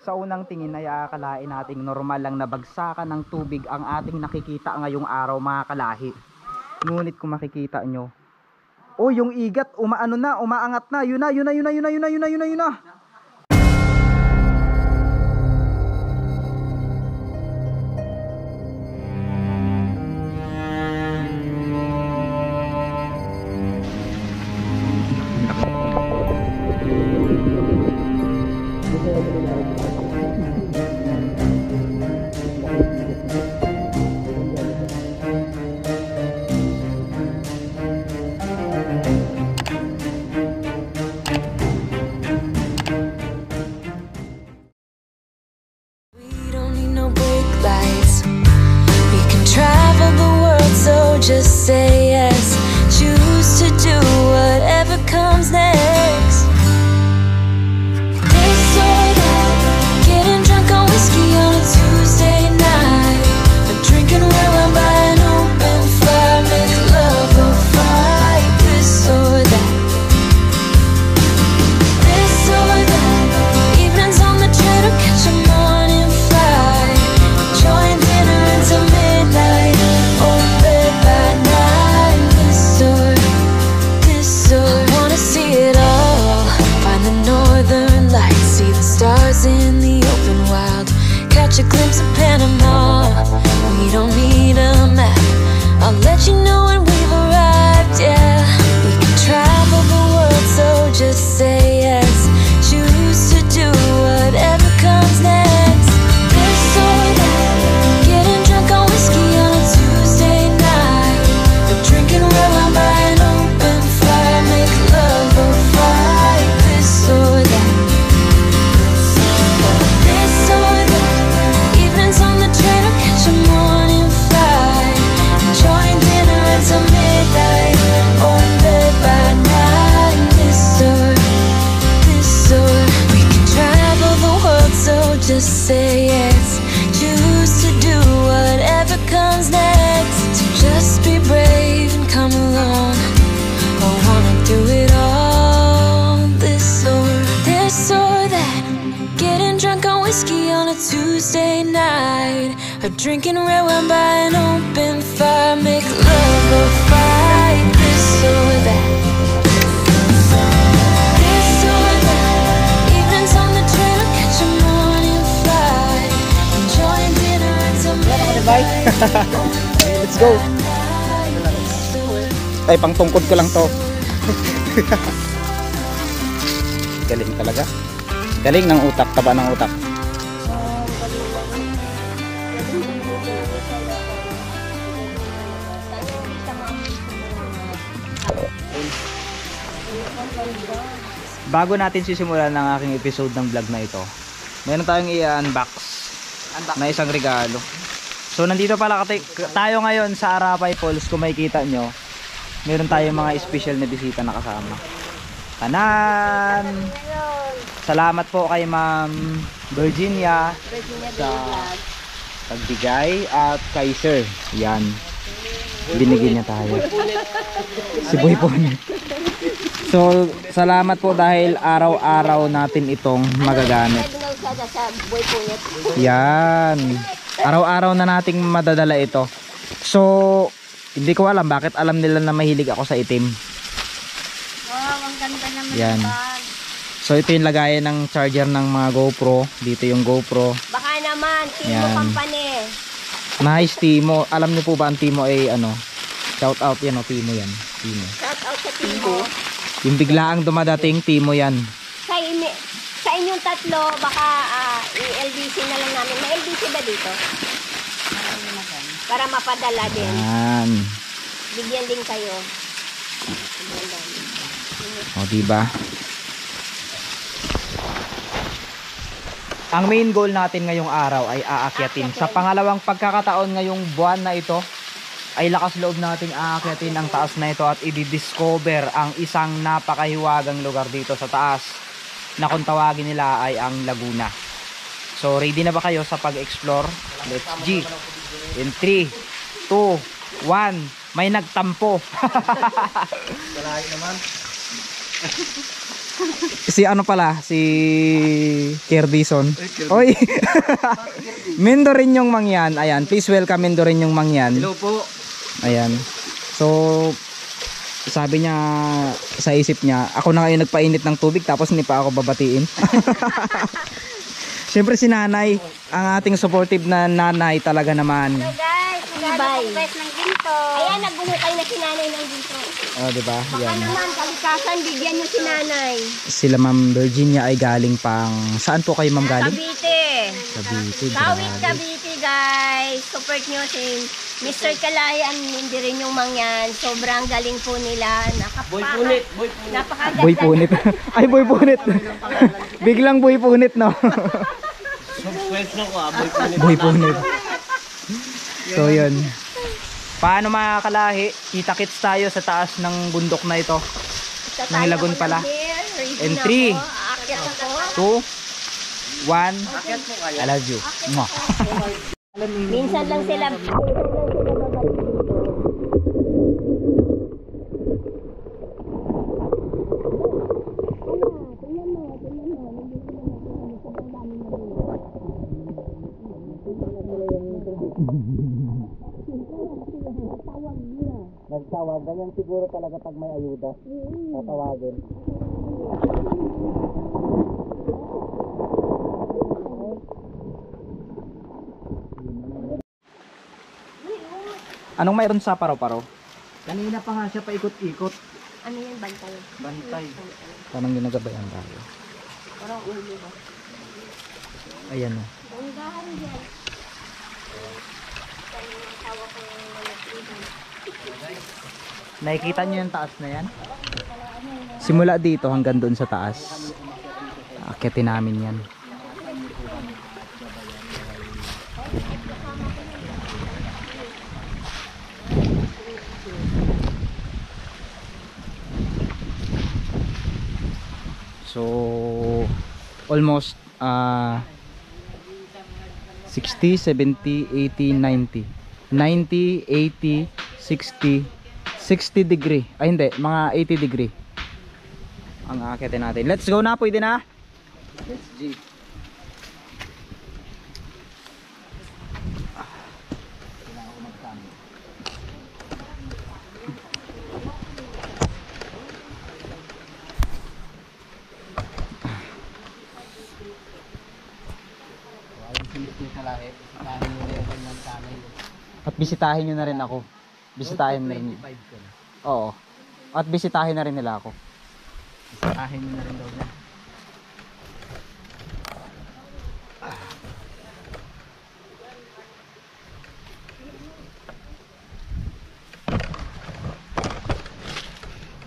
Sa unang tingin ay akalain nating normal lang na bagsakan ng tubig ang ating nakikita ngayong araw mga kalahi. Ngunit kung makikita nyo, oh yung igat umaano na, umaangat na, yun na. Just say yes, choose to do whatever comes next. This or that, getting drunk on whiskey on a Tuesday night, or drinking red wine by an open fire, make love or fight. This or that, this or that, evenings on the train or catch a morning flight, enjoying dinner until midnight. Stars in the open wild, catch a glimpse of Panama. We don't need a map, I'll let you know when we've arrived. Yeah, we can travel the world, so just say yes, choose to do whatever comes next. This or that, getting drunk on whiskey on a Tuesday night, or drinking red wine by an open fire, make love or fight. This or that, just say yes, choose to do whatever comes next. So just be brave and come along, I wanna do it all. This or that, getting drunk on whiskey on a Tuesday night, or drinking red wine by an open fire, make love or fight. This or that, let's go. Ay, pang tungkod ko lang to. Galing talaga. Galing ng utak, taba ng utak. Bago natin sisimulan ng aking episode ng vlog na ito, meron tayong i-unbox na isang regalo. So nandito pala tayo ngayon sa Arapay Falls. Kung makikita nyo, meron tayong mga special na bisita na kasama. Tanan! Salamat po kay Ma'am Virginia sa pagbigay, at kay Sir, yan, binigyan niya tayo si Boy Punit. So salamat po dahil araw-araw natin itong magagamit. Yan, araw-araw na nating madadala ito. So hindi ko alam bakit alam nila na mahilig ako sa itim. Wow, ang ganda naman. Yan. So ito yung lagayan ng charger ng mga GoPro. Dito yung GoPro. Baka naman Timo Yan. Company. Nice, Timo. Alam niyo po ba ang Timo ay ano? Shout out yan, o Timo yan. Timo. Shout out sa Timo. Yung biglaang dumadating, Timo yan. Sa inyong tatlo, baka i-LBC na lang namin. May LBC ba dito? Para mapadala din. Yan. Bigyan din kayo. O diba? Ang main goal natin ngayong araw ay aakyatin. Sa pangalawang pagkakataon ngayong buwan na ito, ay lakas loob nating aakyatin ang taas na ito at i-discover ang isang napakahiwagang lugar dito sa taas na kung tawagin nila ay ang Laguna. So ready na ba kayo sa pag-explore? Let's G! In 3, 2, 1, may nagtampo. Malayo naman. Si ano pala, si Kerdison. Oy. Mendo rin yung mangyan. Ayan, please welcome Mendo rin yung mangyan. Hello po. Ayan. So sabi niya sa isip niya, ako na ngayon nagpainit ng tubig tapos hindi pa ako babatiin. Siyempre si nanay, ang ating supportive na nanay talaga naman. So guys, mag-request ng ginto. Ayan, nagbuhukay na si nanay ng ginto. Oh, diba? Baka Yan. naman, kalikasan, bigyan nyo si nanay. Sila Ma'am Virginia ay galing pang... Saan po kayo Ma'am galing? Cavite. Cavite. Kawit grabe. Cavite guys. Support nyo si Mr. Kalayan, hindi rin yung mangyan. Sobrang galing po nila. Boy punit. Napakaganda. Boy punit. Ay, boy punit. Biglang boy punit, no? Question ko boy punit. Boy punit. So, yun. Paano mga kalahi? Kita-kits tayo sa taas ng bundok na ito. Ng Ilagon pala. And 3, 2, 1. I love you. Mwah. Minsan lang sila. Nagtawag. Ganyan siguro talaga pag may ayuda. Tatawagin. Anong mayroon sa paro-paro? Kanina pa nga siya paikot-ikot. Ano yung bantay? Bantay. Parang ginagabayan tayo. Parang ulo ba? Ayan o. Bonggahan yan. Nakikita nyo yung taas na yan? Simula dito hanggang doon sa taas. Akyatin namin yan. So almost 60, 70, 80, 90. 90, 80, 60, 60 degree. Ay hindi, mga 80 degree. Ang aakitin natin. Let's go na, pwede na. Let's G. At bisitahin nyo na rin ako. Bisitahin na rin. Oo. At bisitahin na rin nila ako. Bisitahin nyo na rin daw na.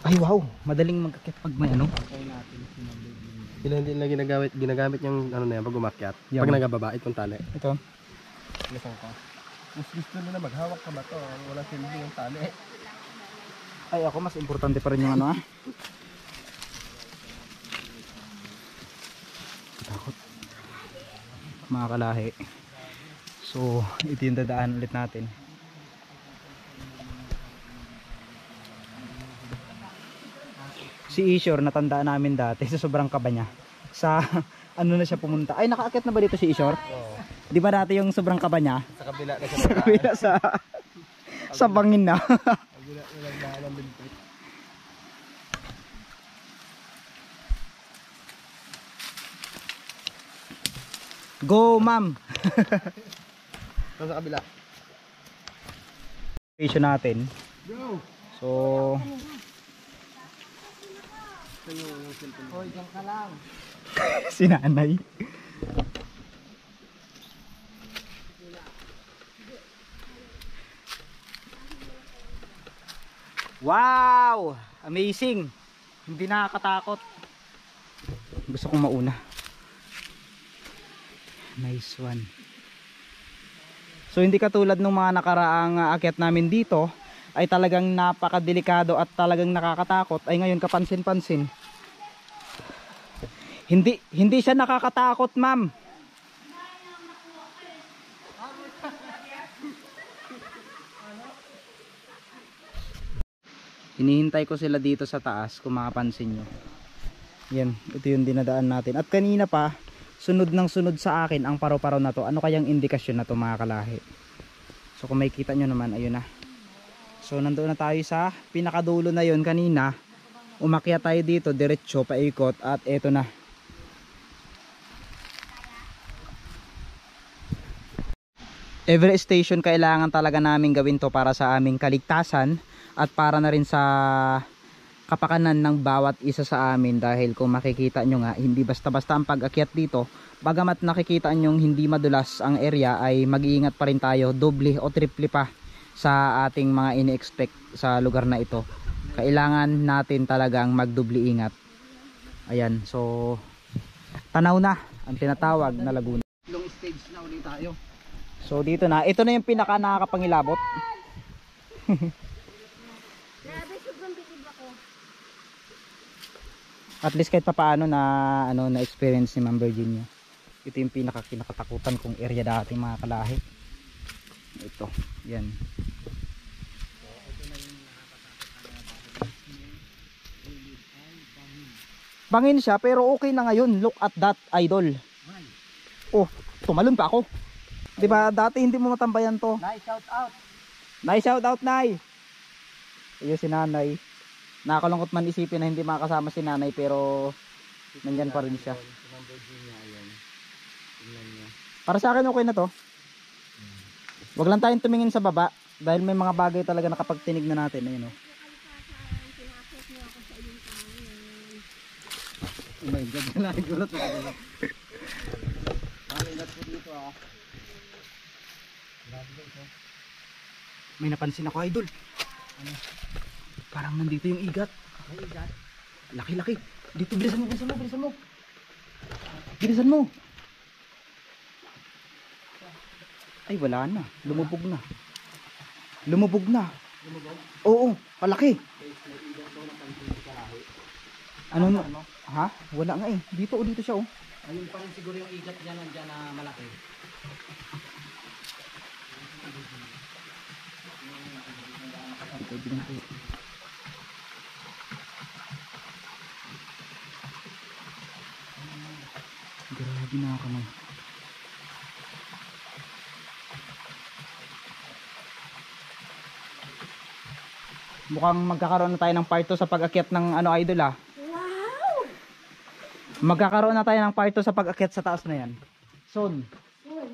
Ay wow, madaling magkakit pag may ano. Hindi na ginagamit yung ano na yan pag umakyat. Yan. Pag nagababa itong tali. Ito. Lasang ka. Mas gusto nila maghawak ka ba to? Wala silbi yung tali. Ay ako mas importante pa rin yung ano ah. Takot. Mga kalahi. So ito yung dadaan ulit natin. Si Ishor natandaan namin dati sa sobrang kaba niya. Sa ano na siya pumunta. Ay nakaakyat na ba dito si Ishor? Oo. Di ba dati yung sobrang kaba niya? Sa kabila na Sa kabila sa bangin na. kabila na nagdaan ng bintik. Go ma'am. Ito sa kabila. Station natin. Go! So Hoy, diyan ka lang. si nanay. Wow! Amazing! Hindi nakakatakot. Gusto kong mauna. Nice one. So hindi katulad ng mga nakaraang akyat namin dito ay talagang napakadelikado at talagang nakakatakot. Ay ngayon kapansin-pansin. Hindi siya nakakatakot, ma'am. Hinihintay ko sila dito sa taas kung makapansin nyo. Yan, ito yung dinadaan natin. At kanina pa, sunod ng sunod sa akin ang paro-paro na to. Ano kayang indikasyon na to mga kalahi? So kung makikita nyo naman, ayun na. So nandoon na tayo sa pinakadulo na yon kanina. Umakyat tayo dito, diretso, paikot, at eto na. Every station kailangan talaga namin gawin to para sa aming kaligtasan at para na rin sa kapakanan ng bawat isa sa amin, dahil kung makikita nyo nga, hindi basta-basta ang pag-akyat dito. Bagamat nakikita nyo hindi madulas ang area, ay mag-iingat pa rin tayo doble o triple pa sa ating mga ini-expect sa lugar na ito. Kailangan natin talagang magdubli ingat. Ayan, so tanaw na ang tinatawag na Laguna. Long stage na ulit tayo. So dito na, ito na yung pinaka nakakapangilabot. Grabe, sobrang bitib ako. At least kahit papaano na na experience ni Ma'am Virginia. Ito yung kinakatakutan kong area dati mga kalahi. Ito, yan. Bangin siya pero okay na ngayon. Look at that, idol. Oh, tumalon pa ako. 'Di ba dati hindi mo matambayan to? Nice shout out. Nice shout out, Nay. Iyo si Nanay. Nakakalungkot man isipin na hindi makasama si Nanay, pero nandyan pa rin siya. Para sa akin okay na to. Wag lang tayong tumingin sa baba dahil may mga bagay talaga na kapag tinig na natin, ayun oh. Oh my god, nagulat ako. Nagulat ko dito ah. May napansin ako, idol. Ano? Parang nandito yung igat. May igat. Laki-laki. Dito, bilisan mo, bilisan mo, bilisan mo. Bilisan mo. Ay, wala na. Lumubog na. Lumubog na. Lumubog? Oo, palaki. Ano na? Ha? Wala nga eh. Dito o dito siya oh. Ayun pa rin siguro yung igat niya nandiyan na malaki. Ito din po. Grabe na ako man. Mukhang magkakaroon na tayo ng part 2 sa pag-akyat ng idol ah. Wow! Magkakaroon na tayo ng part 2 sa pag-akyat sa taas na yan. Son.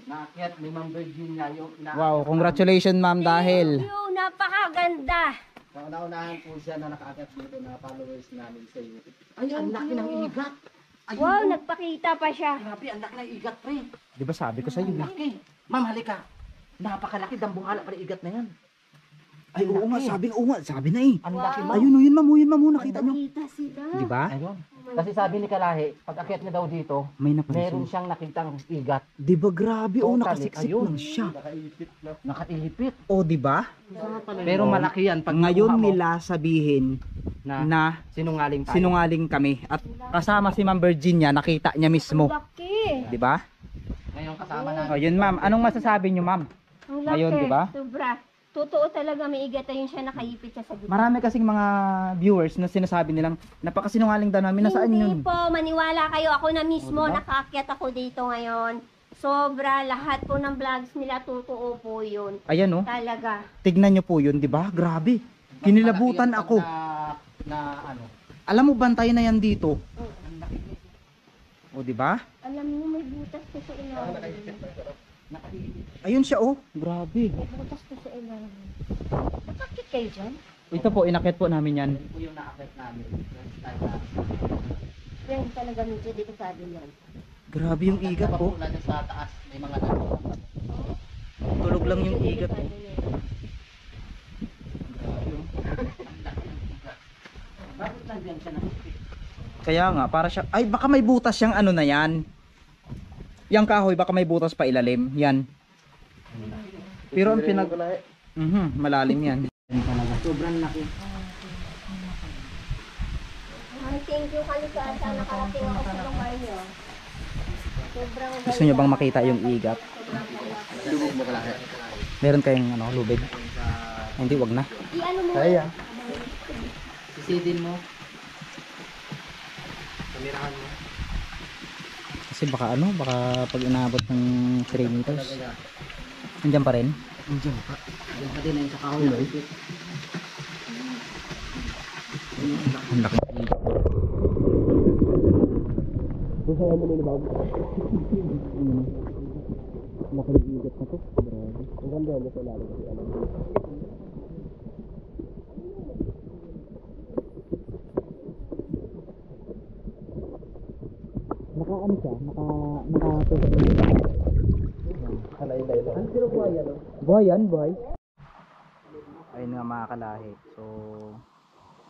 Naakyat ni Ma'am Virginia yung Wow, congratulations ma'am dahil. Thank you, napakaganda. Naunahan po siya na nakaakyat dito na followers namin sa YouTube. Ay, ang laki ng igat. Ayun, Wow, oh. nagpakita pa siya. Grabe, ang laki ng igat, pre. Di ba sabi ko sa iyo? Ang laki. Ma'am, halika. Napakalaki, dambuhala pa rin igat na yan. Ay oo nga, sabi na eh. Ang laki, ma'am. Ayun oh, yun ma'am, nakita nyo. Nakita sila. Di ba? Ayun. Kasi sabi ni Kalahi, pag akyat niya daw dito, May meron napansin. siyang nakitang igat. Di ba grabe oh, Totally, nakasiksik ayun. lang siya. Nakailipit na. Nakailipit. O di ba? Pero malaki yan. Pag Ngayon nakuha mo nila sabihin na, na sinungaling tayo. sinungaling kami at kasama si Ma'am Virginia, nakita niya mismo. Laki. Di ba? Ngayon kasama na. O yun ma'am, anong masasabi niyo ma'am? Ang laki. Ayun, di ba? Sobra. Totoo talaga, may igat. Ayun siya, nakaipit siya sa gitna. Marami kasing mga viewers na sinasabi nilang napakasinungaling daw namin. Nasaan Hindi yun? po, maniwala kayo. Ako na mismo, nakaakyat ako dito ngayon. Sobra, lahat po ng vlogs nila, totoo po yun. Ayan oh, Talaga. tignan niyo po yun, di ba? Grabe. Kinilabutan ako. Na ano. Alam mo, bantay na yan dito. O di ba? Alam niyo, may butas ko sa ilalim. Ayun siya oh. Grabe. May butas ko sa ilalim. Bakit kayo dyan? Ito po, inakit po namin yan. Ito yung na-affect namin. Yan talaga medyo dito sabi yan. Grabe yung igat oh. Wala dyan sa taas. May mga damo. Tulog lang yung igat oh. Bakit lang dyan siya nakikita? Kaya nga, para siya, ay baka may butas siyang ano na yan. Yang kahoy, baka may butas pa ilalim. Yan. Pero ang pinag... malalim yan. Sobrang laki. Ay, thank you kaligtaan. Nakarating ako sa lugar niyo. Sobrang Gusto nyo bang makita yung igat? Lubog mo Kalahi. Meron kayong lubid? Hindi, wag na. I-ano mo? Kaya. Sisidin mo. Kamerahan mo. Kasi baka baka pag inabot ng 3 meters. Nandiyan pa rin? Andiyan pa. Andiyan pa din ayun sa kahoy. Nakipit. Ang laki. Kung saan mo nilibag? Laki ng igat na to. Grabe. Ang ganda mo sa ilalim kasi alam mo. Naka siya? Naka-pwede. Kalay-lay lang. Pero buhaya no? Buhay yan, buhay. Ayun nga mga kalahi. So,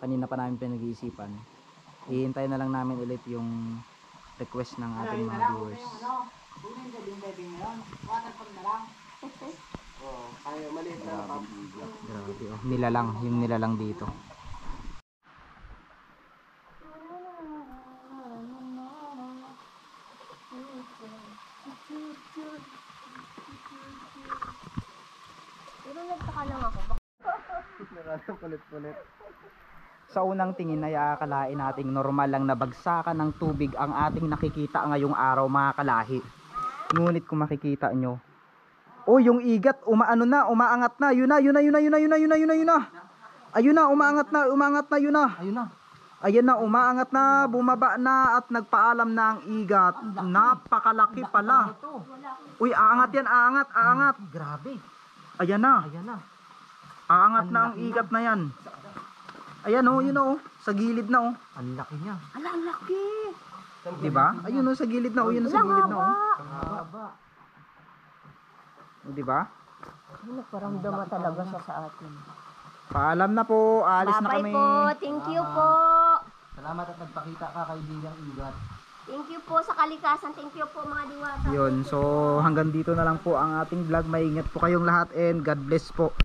kanina pa namin pinag-iisipan. Ihintayin na lang namin ulit yung request ng ating mga viewers. Ay, maliit na lang. Grabe oh. Nilalang, yung nilalang dito. Pero nagtaka lang ako. Kulit-kulit. Sa unang tingin ay aakalain nating normal lang na bagsakan ng tubig ang ating nakikita ngayong araw mga kalahi. Ngunit kung makikita nyo, oh yung igat umaano na, umaangat na, yun na. Ayun na, umaangat na, yun na. Ayun na. Ayan na, umaangat na, bumaba na at nagpaalam na ang igat. Napakalaki pala. Uy, aangat yan, aangat. Grabe. Ayan na, Ayan na. aangat na ang igat na yan. Ayan oh, yun oh, sa gilid na oh. Ang laki niya. Ala, ang laki. Diba? Ayun oh, sa gilid na oh, yun oh, sa gilid na oh. Ang haba. Oh, diba? Nagparamdam talaga siya sa atin. Paalam na po, alis na Bye-bye kami. po. Thank you po. Salamat at nagpakita ka kaibigang igat. Thank you po sa kalikasan. Thank you po mga diwata. Yun, so hanggang dito na lang po ang ating vlog. Maingat po kayong lahat and God bless po.